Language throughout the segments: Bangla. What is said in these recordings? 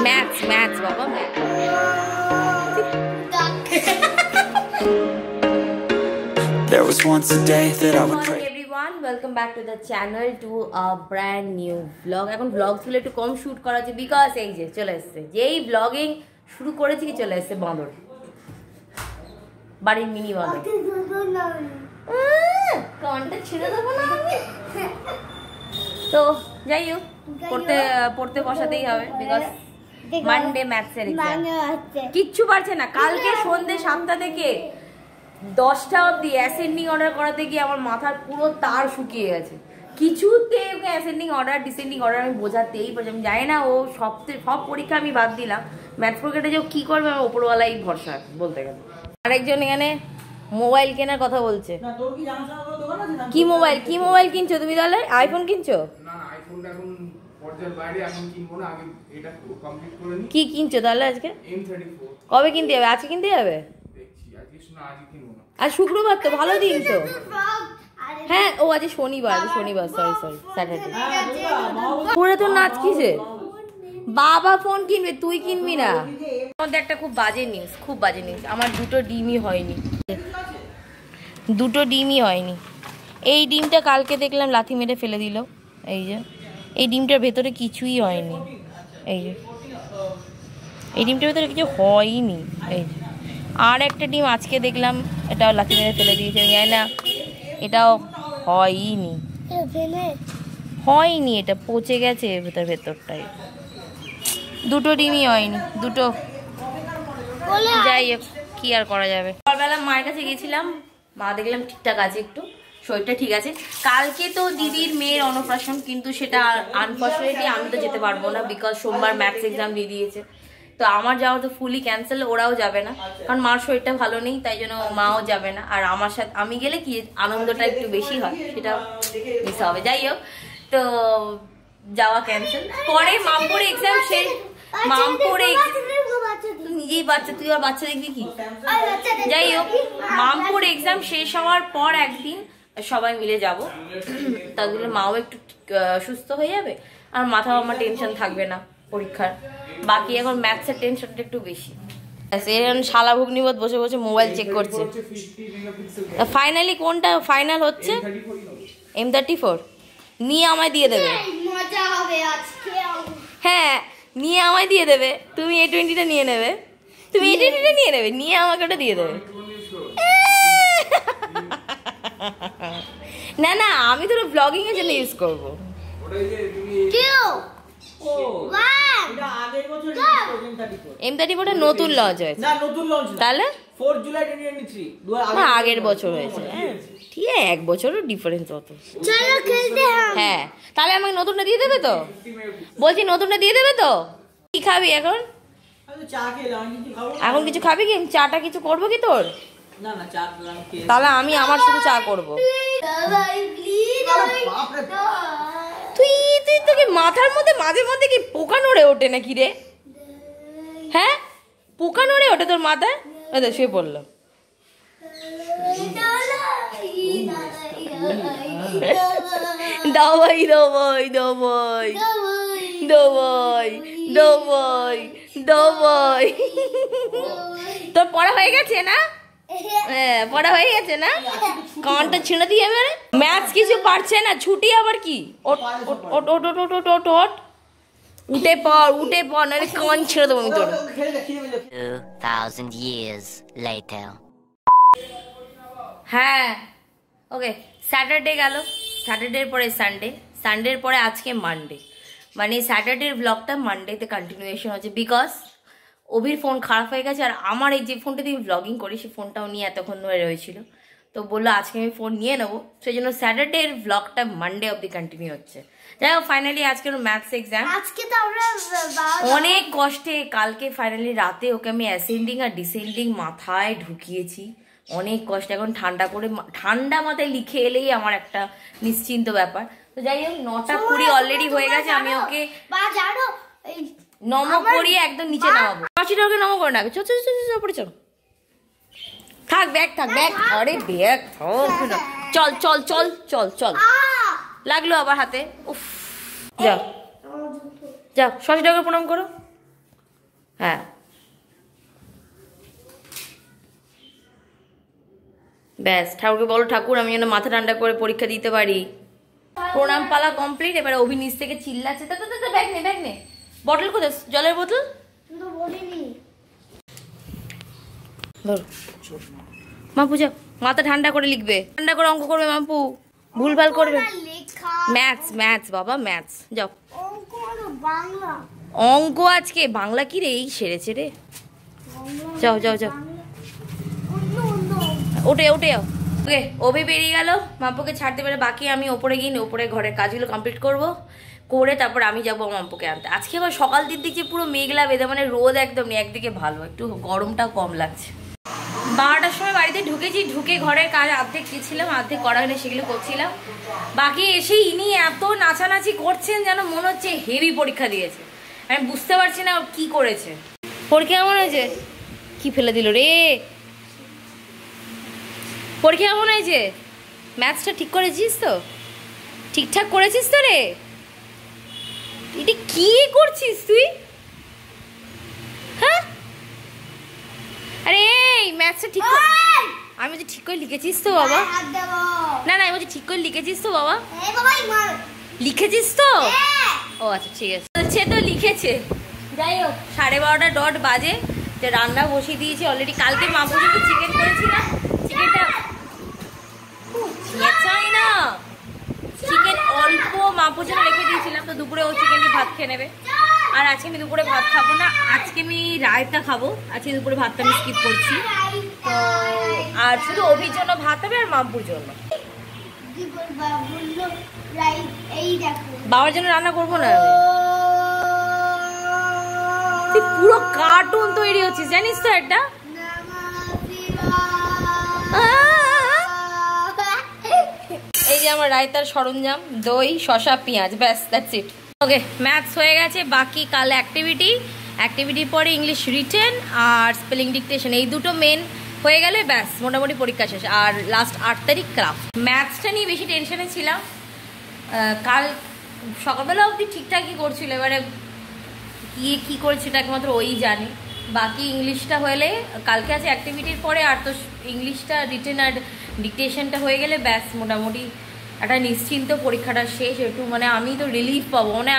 ম্যাথস বাবা There was once a day that I would pray. Everyone, welcome back to the channel to a brand new vlog. এখন vlogs গুলো একটু কম শুট করা হচ্ছে বিকজ এই যে চলে এসেছে যেই ব্লগিং শুরু করেছি কি চলে এসেছে বাঁদর, বাড়ির মিনি বাঁদর। কানটা ছিঁড়ে দেবো না আমি। তো যাই হোক, পড়তে বসাতেই হবে বিকজ মানডে ম্যাথসের এক্সাম। কিচ্ছু পারছে না। কালকে সন্ধ্যে 7টা থেকে 10টা অবধি অ্যাসেন্ডিং অর্ডার করাতে গিয়ে আমার মাথার পুরো তার শুকিয়ে গেছে। কিছুতে ওকে অ্যাসেন্ডিং অর্ডার ডিসেন্ডিং অর্ডার আমি বোঝাতেই পারছি। আমি জানি না ও সব পরীক্ষা আমি বাদ দিলাম, ম্যাথ পরীক্ষাটা যে কী করবে আমার ওপরওয়ালাই ভরসা বলতে গেলে। আরেকজন এখানে মোবাইল কেনার কথা বলছে। কি মোবাইল কিনছো তুমি তাহলে? আইফোন কিনছো? কি কিনছো তাহলে আজকে? কবে কিনতে যাবে? আজকে কিনতে যাবে? আর শুক্রবার তো ভালো দিন তো। হ্যাঁ ও আজ শনিবার সরি স্যাটারডে। পরে তো নাচ কিসে? বাবা ফোন কিনবে, তুই কিনবি না? আমাদের একটা খুব বাজে নিউজ আমার দুটো ডিমই হয়নি। এই ডিমটা কালকে দেখলাম লাথি মেরে ফেলে দিল। এই যে এই ডিমটার ভেতরে কিছুই হয়নি। এই যে এই ডিমটার ভেতরে কিছু হয়নি। এই যে আর একটা ডিম আজকে দেখলাম, এটাও লাথি মেরে ফেলে দিয়েছে। জানি না এটাও হয়নি, এটা পচে গেছে ভেতরটাই। দুটো ডিমই হয়নি, দুটো। যাই হোক, কি আর করা যাবে। সকালবেলা মায়ের কাছে গেছিলাম, মা দেখলাম ঠিকঠাক আছে, একটু শরীরটা ঠিক আছে। কালকে তো দিদির মেয়ের অন্নপ্রাশন, কিন্তু সেটা আনফর্চুনেটলি আমি তো যেতে পারবো না বিকজ সোমবার ম্যাথস এক্সাম দিয়ে দিয়েছে। তো আমার যাওয়া তো ফুলি ক্যান্সেল, ওরাও যাবে না কারণ মার শরীরটা ভালো নেই, তাই জন্য মাও যাবে না। আর আমার সাথে আমি গেলে কি আনন্দটা একটু বেশি হয়, সেটা মিস হবে। যাই হোক, তো যাওয়া ক্যান্সেল। পরে মামপুরে এক্সাম শেষ, নিজেই বাচ্চা, তুই আর বাচ্চা দেখবি কি? যাই হোক, মামপুর এক্সাম শেষ হওয়ার পর একদিন সবাই মিলে যাব, তাহলে মাও একটু সুস্থ হয়ে যাবে আর মাথাও আমার টেনশন থাকবে না পরীক্ষার। বাকি এখন ম্যাথসের টেনশনটা একটু বেশি। শালা ভগ্নিবোধ বসে বসে মোবাইল চেক করছে। ফাইনালি কোনটা ফাইনাল হচ্ছে? M34 নিয়ে আমায় দিয়ে দেবে। হ্যাঁ নিয়ে আমায় দিয়ে দেবে। তুমি A20টা নিয়ে নেবে, নিয়ে আমাকে ওটা দিয়ে দেবে। না আমি তো ব্লগিং এর জন্য ইউজ করবো। M34টা নতুন লঞ্চ হয়েছে। তাহলে 4 জুলাই 2023 আগের বছর হয়েছে। ঠিক আছে, 1 বছরও ডিফারেন্স অত। হ্যাঁ তাহলে আমাকে নতুনটা দিয়ে দেবে তো? বলছি নতুনটা দিয়ে দেবে তো? কি খাবি এখন? এখন কিছু খাবি কি? চাটা কিছু করবো কি তোর? তাহলে আমি আমার শুধু চা করবো। তুই তোকে মাথার মধ্যে মাঝে মধ্যে কি পোকা নড়ে ওঠে নাকি রে? হ্যাঁ পোকা নড়ে ওঠে তোর মাথায়? শুয়ে পড়লো। তোর পড়া হয়ে গেছে না? পড়া হয়ে গেছে না? কানটা ছিঁড়ে দিয়ে এবারে ম্যাথস কিছু পারছে না, ছুটি আবার কি? উঠে পড় নাহলে কান ছিঁড়ে দেবো আমি তোর। 2000 years later. হ্যাঁ ওকে, স্যাটারডে গেল, স্যাটারডের পরে সানডের পরে আজকে মানডে। মানে স্যাটারডের ব্লগটা মানডেতে কন্টিনিউয়েশন হচ্ছে বিকজ অভির ফোন খারাপ হয়ে গেছে। আর আমার এই যে ফোনটা দিয়ে ব্লগিং করি সেই ফোনটাও নিয়ে এতক্ষণ ধরে রয়েছিল, তো বললো আজকে আমি ফোন নিয়ে নেবো, সেই জন্য স্যাটারডের ব্লগটা মানডে অবধি কন্টিনিউ হচ্ছে। যাই হোক, ফাইনালি আজকের ম্যাথস এক্সাম। আজকে তো আমরা অনেক কষ্টে কালকে ফাইনালি রাতে ওকে আমি অ্যাসেন্ডিং আর ডিসেন্ডিং মাথায় ঢুকিয়েছি অনেক কষ্টে। এখন ঠান্ডা মাথায় লিখে এলেই আমার একটা নিশ্চিন্ত ব্যাপার। তো যাই হোক, 9:20 অলরেডি হয়ে গেছে। আমি ওকে নমো করিয়ে একদম নিচে নামাবো। মাসিটা ওকে নমো করে নাবে। চল থাক, ব্যাগ আরে ব্যাগ চল লাগলো আবার হাতে। উফ, যাও সরস্বতী ঠাকুর প্রণাম করো। হ্যাঁ ব্যাস, ঠাকুরকে বলো ঠাকুর আমি যেন মাথা ঠান্ডা করে পরীক্ষা দিতে পারি। প্রণাম পালা কমপ্লিট। এবারে অভি নিচ থেকে চিল্লাচ্ছে, ব্যাগ নে ব্যাগ নে। বটল কোথায়, জলের বোতল? মাপু যাও, মাথা ঠান্ডা করে লিখবে, ঠান্ডা করে অঙ্ক করবে মাপু, ভুলভাল করবে। ম্যাথস বাবা, ম্যাথস। যাও অঙ্ক আজকে বাংলা কি রে, এই সেরেছে রে। যাও যাও যাও, ওঠে যাও। ওকে, অভি বেরিয়ে গেল, মাম্পুকে ছাড়তে পারে। বাকি আমি ওপরে গিয়ে ওপরে ঘরের কাজগুলো কমপ্লিট করব, করে তারপর আমি যাবো মাম্পুকে আনতে। আজকে আবার সকাল দিক দিকে পুরো মেঘলা বেঁধে, মানে রোদ একদম নেই, একদিকে ভালো, একটু গরমটা কম লাগছে। 12টার সময় বাড়িতে ঢুকেছি, ঢুকে ঘরের কাজ অর্ধেক গেছিলাম, অর্ধেক করা হয়নি, সেগুলো করছিলাম। বাকি এসে ইনি এত নাচানাচি করছেন যেন মনে হচ্ছে হেভি পরীক্ষা দিয়েছে। আমি বুঝতে পারছি না কি করেছে। পরীক্ষা কেমন হয়েছে? কি ফেলে দিল রে? পরীক্ষা কেমন হয়েছে? ম্যাথসটা ঠিক করেছিস তো? ঠিকঠাক করেছিস তো রে? এটা কি করছিস তুই? হ্যাঁ, আরে এই ম্যাথসটা ঠিক করে, আমি বলছি ঠিক করে লিখেছিস তো বাবা? না আমি বলছি ঠিক করে লিখেছিস তো বাবা? লিখেছিস তো? ও আচ্ছা ঠিক আছে, সে তো লিখেছে। যাই হোক, 12:30 ডট বাজে, যে রান্না বসিয়ে দিয়েছি অলরেডি। কালকে মা বসে চিকেন করেছিলাম, চিকেনটা চাই না, চিকেন অল্প মাপুর জন্য রেখে দিয়েছিলাম, তো দুপুরে ও চিকেন দিয়ে ভাত খেয়ে নেবে। আর আজকে আমি দুপুরে ভাত খাবো না, আজকে আমি রায়তা খাবো। আজকে দুপুরে ভাতটা আমি স্কিপ করছি, তো আর শুধু অভির জন্য ভাত হবে আর মাপুর জন্য। বাবার জন্য রান্না করবো না আমি। তুই পুরো কার্টুন তৈরি হচ্ছিস জানিস তো একটা। এই যে আমার রায়তার সরঞ্জাম, দই, শসা, পেঁয়াজ, ব্যাস দ্যাটস ইট। ওকে, ম্যাথস হয়ে গেছে। বাকি কাল অ্যাক্টিভিটির পরে ইংলিশ রিটেন আর স্পেলিং ডিকটেশন, এই দুটো মেন হয়ে গেলে ব্যাস মোটামুটি পরীক্ষা শেষ। আর লাস্ট 8 তারিখ ক্রাফট। ম্যাথসটা নিয়ে বেশি টেনশনে ছিলাম। কাল সকালবেলা অবধি ঠিকঠাকই করছিল, এবারে কি করেছিল একমাত্র ওই জানে। বাকি ইংলিশটা হলে কালকে আছে অ্যাক্টিভিটির পরে, আর তো ইংলিশটা রিটেন আর ডিকটেশনটা হয়ে গেলে ব্যাস মোটামুটি একটা নিশ্চিন্ত পরীক্ষাটা শেষ। একটু মানে আমি তো রিলিফ পাবো, মানে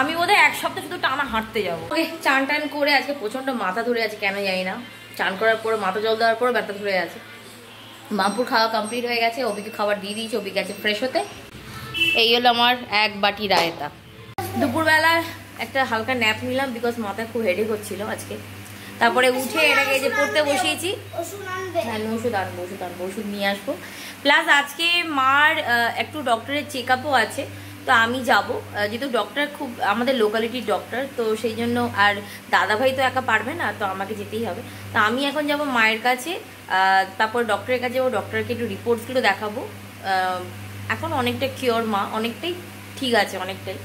আমি বোধহয় 1 সপ্তাহ শুধু টানা হাঁটতে যাবো। চান টান করে আজকে প্রচণ্ড মাথা ধরে আছে, কেন জানি না। চান করার পরে মাথা জল দেওয়ার পরে ব্যথা ধরে আছে। মাপুর খাওয়া কমপ্লিট হয়ে গেছে, অবিকে খাবার দিয়ে দিয়েছি, অবি গেছে ফ্রেশ হতে। এই হলো আমার 1 বাটি রায়তা। দুপুরবেলা একটা হালকা ন্যাপ নিলাম, বিকজ মাথা খুব হেডেক হচ্ছিল আজকে। তারপরে উঠে এটাকে যে পড়তে বসিয়েছি। হ্যাঁ, ওষুধ নিয়ে আসবো। প্লাস আজকে মার একটু ডক্টরের চেক আপও আছে, তো আমি যাব, যেহেতু ডক্টর খুব আমাদের লোকালিটির ডক্টর, তো সেই জন্য। আর দাদাভাই তো একা পারবে না, তো আমাকে যেতেই হবে। তো আমি এখন যাব মায়ের কাছে, তারপর ডক্টরের কাছে যাবো, ডক্টরকে একটু রিপোর্টসগুলো দেখাবো। এখন অনেকটা কিওর মা, অনেকটাই ঠিক আছে, অনেকটাই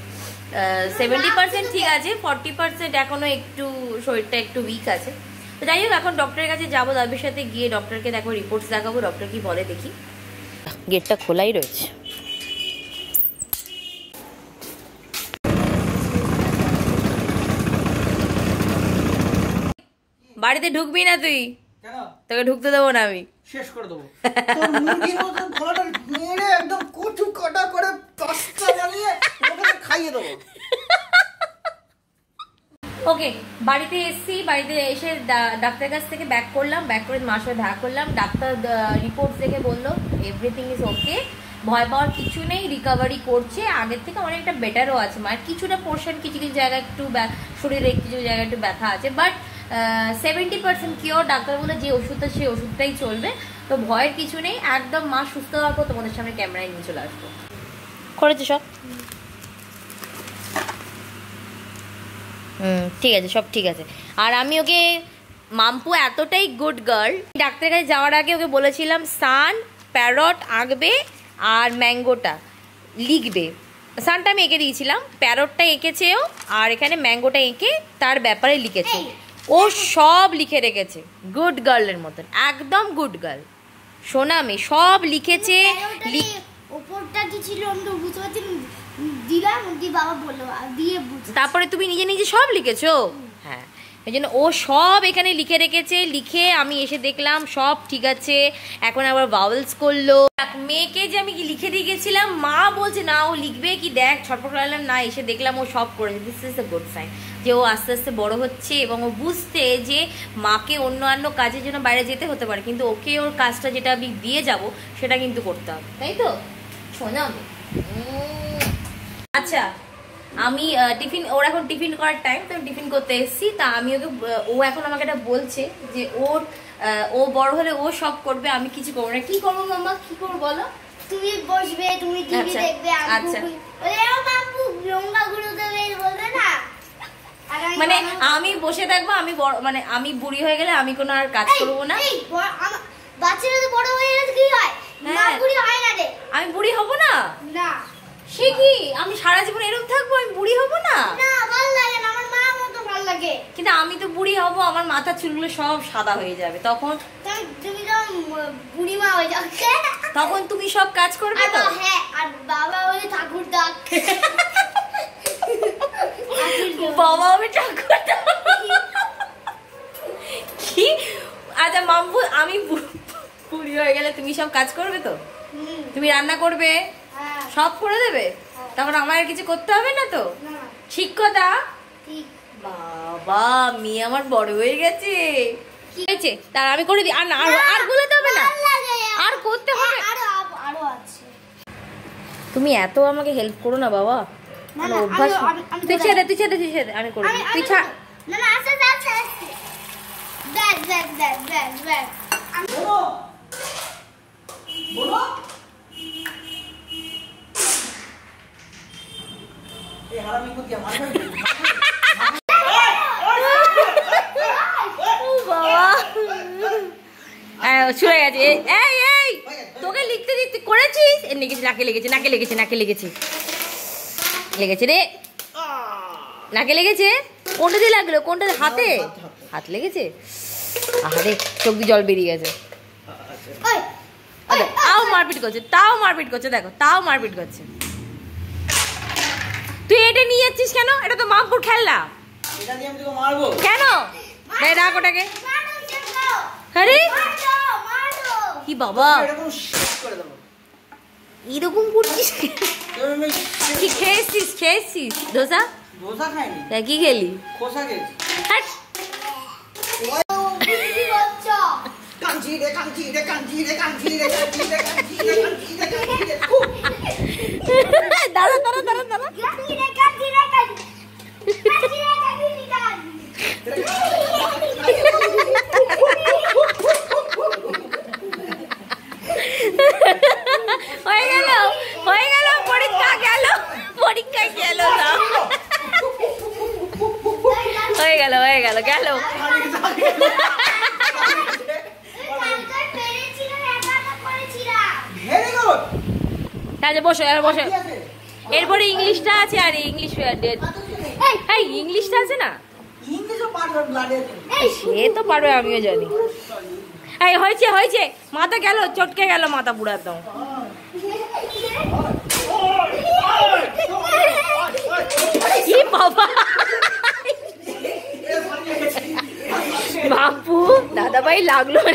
70% ঠিক আছে, 40% এখনো একটু শরীরটা একটু উইক আছে। তো যাই হোক, এখন ডক্টরের কাছে যাবো, দাবির সাথে গিয়ে ডক্টরকে দেখো, রিপোর্টস দেখাবো, ডক্টর কি বলে দেখি। গেটটা খোলাই রয়েছে। বাড়িতে ঢুকবি না তুই? তোকে ঢুকতে দেবো না আমি, শেষ করে দেবো। তোর মুরগির মতন গলাটা মেরে একদম কচু কাটা করে পাস্তা বানিয়ে ওকে খাইয়ে দেবো। ওকে, বাড়িতে এসছি, বাড়িতে এসে ডাক্তারের কাছ থেকে ব্যাক করলাম, ব্যাক করে মার সাথে দেখা করলাম। ডাক্তার রিপোর্ট দেখে বললো এভরিথিং ইজ ওকে, ভয় পাওয়ার কিছু নেই, রিকভারি করছে, আগের থেকে অনেকটা বেটারও আছে। মায়ের কিছুটা পোর্শন কিছু কিছু জায়গায় একটু শরীরে কিছু জায়গায় একটু ব্যথা আছে, বাট 70% কিওর। ডাক্তার বলে যে ওষুধটা সেই ওষুধটাই চলবে, তো ভয়ের কিছু নেই একদম। মা সুস্থ হওয়ার পর তোমাদের সামনে ক্যামেরায় নিয়ে চলে আসবো। করেছে সব ঠিক আছে, সব ঠিক আছে। আর আমি ওকে, মাম্পু এতটাই গুড গার্ল, ডাক্তারের কাছে যাওয়ার আগে ওকে বলেছিলাম সান, প্যারট আঁকবে আর ম্যাঙ্গোটা লিখবে। সানটা আমি এঁকে দিয়েছিলাম, প্যারটটা এঁকেছেও, আর এখানে ম্যাঙ্গোটা এঁকে তার ব্যাপারে লিখেছে। ও সব লিখে রেখেছে, গুড গার্লের মতন, একদম গুড গার্ল। শোনা মেয়ে, সব লিখেছে। উপরটা কি ছিল আমি তো বুঝতে পারছি দিলাম, দি বাবা বললো দিয়ে বুঝ। তারপরে তুমি নিজে নিজে সব লিখেছো? হ্যাঁ, ওই জন্য ও সব এখানে লিখে রেখেছে, লিখে আমি এসে দেখলাম সব ঠিক আছে। এখন আবার ভাওয়েলস করলো। মেয়েকে যে আমি লিখে দিয়ে গেছিলাম, মা বলছে না ও লিখবে কি, দেখ ছটফট করলাম না, এসে দেখলাম ও সব করেছে। This is a good sign যে ও আস্তে আস্তে বড় হচ্ছে এবং ও বুঝতে যে মাকে অন্য কাজের জন্য বাইরে যেতে হতে পারে, কিন্তু ওকে ওর কাজটা যেটা আমি দিয়ে যাব সেটা কিন্তু করতে হবে, তাই তো শোনা। আচ্ছা আমি টিফিন, ওর এখন টিফিন করার টাইম, তো টিফিন করতে এসেছি। তা আমি ওকে, ও এখন আমাকে এটা বলছে যে ও বড় হলে ও সব করবে, আমি কিছু করবো না। কি করবো মাম্মা, কি করবো বলো? তুমি বসবে, তুমি টিভি দেখবে, আচ্ছা মানে আমি বসে থাকবো, আমি মানে আমি বুড়ি হয়ে গেলে আমি কোনো আর কাজ করবো না। বাচ্চারা তো বড় হয়ে গেলে কি হয়, মা বুড়ি হয় না রে। আমি বুড়ি হব না? না। সে কি, আমি সারা জীবন এরকম থাকবো, আমি বুড়ি হব না? না, ভালো লাগে না, আমার মা মতো ভালো লাগে। কিন্তু আমি তো বুড়ি হব, আমার মাথা চুলগুলো সব সাদা হয়ে যাবে, তখন তুমি তো বুড়ি মা হয়ে যাবে, তখন তুমি সব কাজ করবে তো? হ্যাঁ, আর বাবা ওই ঠাকুর ডাক, বাবা আমি ঠাকুর কি? আচ্ছা মাম্পু, আমি বুড়ি হয়ে গেলে তুমি সব কাজ করবে তো? তুমি রান্না করবে, সব করে দেবে, তখন আমার আর কিছু করতে হবে না তো? ঠিক কথা। বাবা মেয়ে আমার বড় হয়ে গেছে। কি হয়েছে তার আমি করে দিই। আর বলতে হবে না, আর করতে হবে। আরো আছে। তুমি এত আমাকে হেল্প করো না বাবা, অভ্যাস। তুই ছেড়ে আমি করে দিই, তুই ছাড়। না না, আচ্ছা আচ্ছা, দেখ বলো এই হারামি কো দিয়া মারবে। বাবা ছুড়ে গেছে। এই তোকে লিখতে দিতে করেছিস, নাকে লেগেছে রে, নাকে লেগেছে। কোনটা দিয়ে লাগলো? কোনটা? হাতে? হাত লেগেছে। আরে চোখ দিয়ে জল বেরিয়ে গেছে। তাও মারপিট করছে, দেখো তাও মারপিট করছে। তুই এটা নিয়ে যাচ্ছিস কেন? এটা তো মামপুর খেলনা। এটা দিয়ে আমি তোকে মারবো কেন? রাখ ওটাকে। আরে কি বাবা, এরকম শেষ করে দেব। এরকম করছিস? কি খেয়েছিস? ধোসা খাইনি। কি খেলি? খোসা খেয়েছি। দাঁড়া হয়ে গেল পরীক্ষা গেল না। হয়ে গেল বসো এরপরে ইংলিশটা আছে, আর ইংলিশটা আছে না, সে তো পারবে, আমিও জানি। এই হয়েছে মাথা গেল, চটকে গেল মাথা পুরো একদম। কি বাবা, বাপু দাদা ভাই লাগলো না।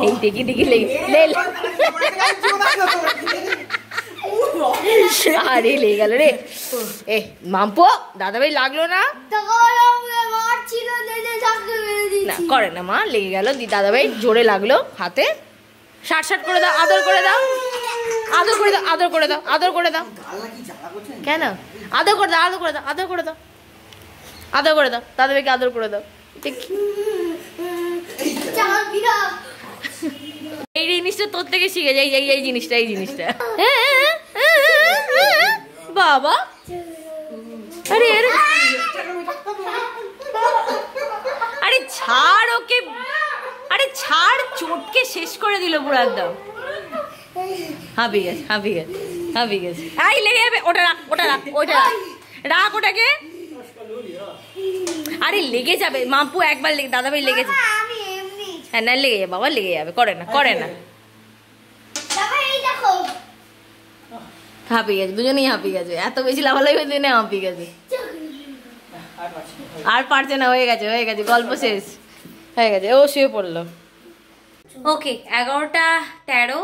এই দেখি আরে লেগে গেল রে। এ মাম্পু দাদা ভাই লাগলো না? না করে না মা, লেগে গেল। দাদা ভাই জোরে লাগলো হাতে। শার্ট করে দাও, আদর করে দাও। কেন? আদর করে দাও দাদা ভাইকে, আদর করে দাও। এই জিনিসটা তোর থেকে শিখে যাই, এই জিনিসটা বাবা। আরে ছাড় ওকে, চটকে শেষ করে দিল পুরো একদম। হাঁপি গেছে। আই লেগে যাবে, ওটা রাখ ওটাকে। আরে লেগে যাবে মাম্পু, একবার দাদা ভাই লেগেছে। হ্যাঁ না লেগে যাবে বাবা, লেগে যাবে। করে না হাঁপি গেছে, দুজনেই হাঁপি গেছে। এত বেশি লাভালাভি দুজনে হাঁপি গেছে। আর পারছে না, হয়ে গেছে গল্প শেষ হয়ে গেছে, ও শুয়ে পড়লো। ওকে 11:13।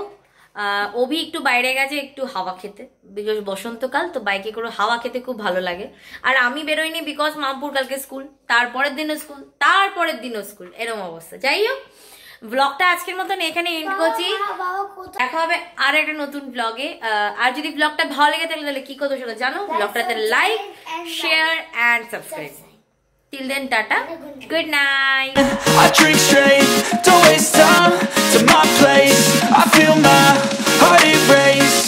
অভি একটু বাইরে গেছে একটু হাওয়া খেতে, বিকজ বসন্তকাল তো বাইকে করে হাওয়া খেতে খুব ভালো লাগে। আর আমি বেরোইনি বিকজ মামপুর কালকে স্কুল, তারপরের দিনও স্কুল, তারপরের দিনও স্কুল, এরকম অবস্থা। যাই হোক, ব্লগটা আজকের মতন এখানে এন্ড করছি। দেখা হবে আর একটা নতুন ব্লগে। আর যদি ব্লগটা ভালো লেগে থাকে তাহলে কি করতে সেটা জানো, ব্লগটাতে like, share and subscribe. Till then, tata. Good night. I drink straight, don't waste time to my place. I feel my heart erase.